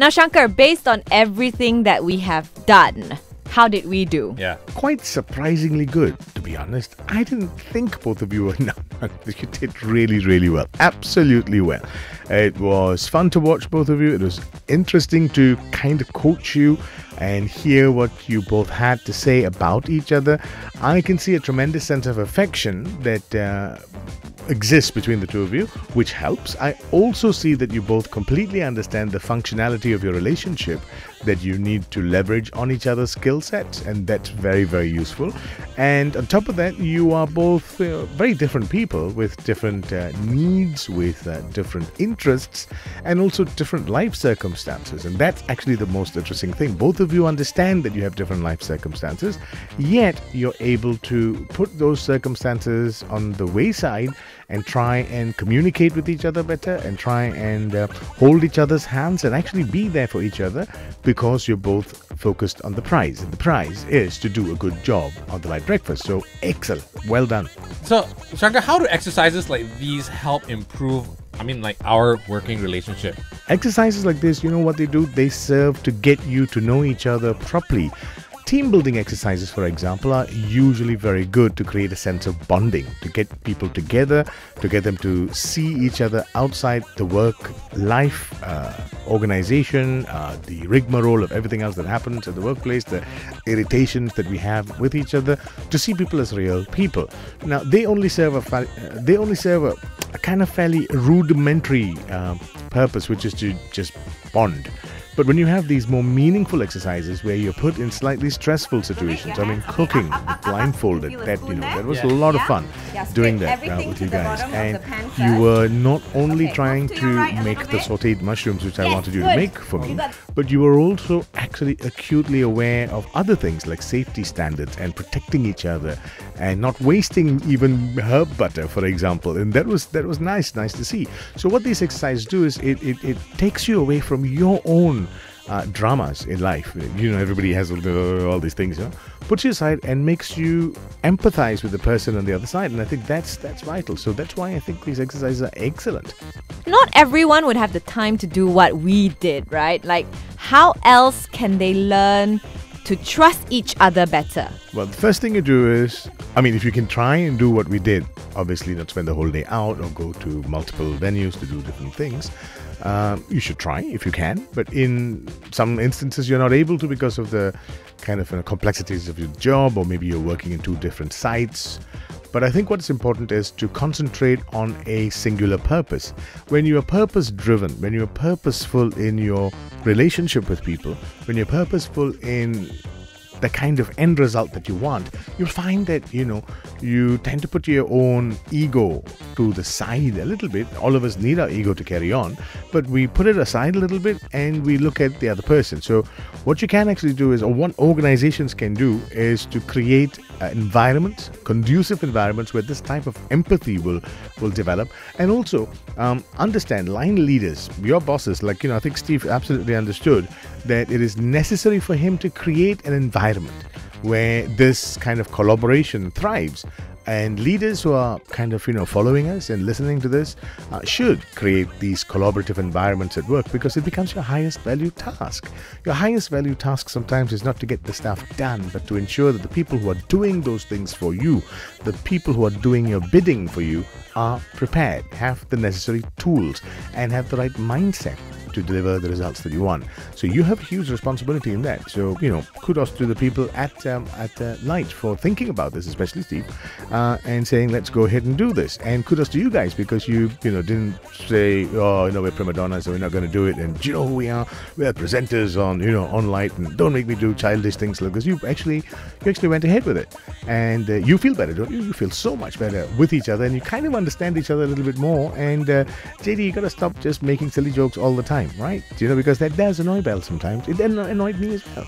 Now, Shankar, based on everything that we have done, how did we do? Yeah. Quite surprisingly good, to be honest. I didn't think both of you were you did really, really well. Absolutely well. It was fun to watch both of you. It was interesting to kind of coach you and hear what you both had to say about each other. I can see a tremendous sense of affection that exists between the two of you, which helps. I also see that you both completely understand the functionality of your relationship, that you need to leverage on each other's skill sets, and that's very, very useful. And on top of that, you are both very different people with different needs, with different interests, and also different life circumstances. And that's actually the most interesting thing. Both of you understand that you have different life circumstances, yet you're able to put those circumstances on the wayside and try and communicate with each other better, and try and hold each other's hands and actually be there for each other, because you're both focused on the prize. And the prize is to do a good job on the LITE breakfast. So excellent. Well done. So, Shankar, how do exercises like these help improve, our working relationship? Exercises like this, you know what they do? They serve to get you to know each other properly. Team building exercises, for example, are usually very good to create a sense of bonding, to get people together, to get them to see each other outside the work life, organization, the rigmarole of everything else that happens at the workplace, the irritations that we have with each other, to see people as real people. Now, they only serve a kind of fairly rudimentary purpose, which is to just bond. But when you have these more meaningful exercises where you're put in slightly stressful situations, cooking blindfolded, that was a lot of fun doing that with you guys. And you were not only trying to make the sautéed mushrooms, which I wanted you to make for me, but you were also actually acutely aware of other things like safety standards and protecting each other and not wasting even herb butter, for example. And that was nice to see. So what these exercises do is it takes you away from your own dramas in life. Everybody has all these things, puts you aside and makes you empathize with the person on the other side. And I think that's vital. So that's why I think these exercises are excellent. Not everyone would have the time to do what we did, right? Like, how else can they learn to trust each other better? Well, the first thing you do is, if you can try and do what we did, obviously not spend the whole day out or go to multiple venues to do different things. You should try if you can, but in some instances you're not able to because of the kind of complexities of your job, or maybe you're working in two different sites. But I think what's important is to concentrate on a singular purpose. When you are purpose-driven, when you are purposeful in your relationship with people, when you're purposeful in the kind of end result that you want, you'll find that, you tend to put your own ego to the side a little bit. All of us need our ego to carry on, but we put it aside a little bit and we look at the other person. So what you can actually do is, or what organizations can do, is to create environments, conducive environments where this type of empathy will develop. And also understand line leaders, your bosses, I think Steve absolutely understood that it is necessary for him to create an environment where this kind of collaboration thrives. And leaders who are kind of, following us and listening to this should create these collaborative environments at work, because it becomes your highest value task. Your highest value task sometimes is not to get the stuff done, but to ensure that the people who are doing those things for you, the people who are doing your bidding for you, are prepared, have the necessary tools, and have the right mindset to deliver the results that you want. So you have a huge responsibility in that. So, kudos to the people at LITE for thinking about this, especially Steve, and saying, let's go ahead and do this. And kudos to you guys, because you didn't say, we're prima donnas, so we're not going to do it. And do you know who we are? We're presenters on LITE, and don't make me do childish things like this. You actually went ahead with it. And you feel better, don't you? You feel so much better with each other, and you kind of understand each other a little bit more. And JD, you got to stop just making silly jokes all the time, right? Because that does annoy Bel sometimes. It annoyed me as well.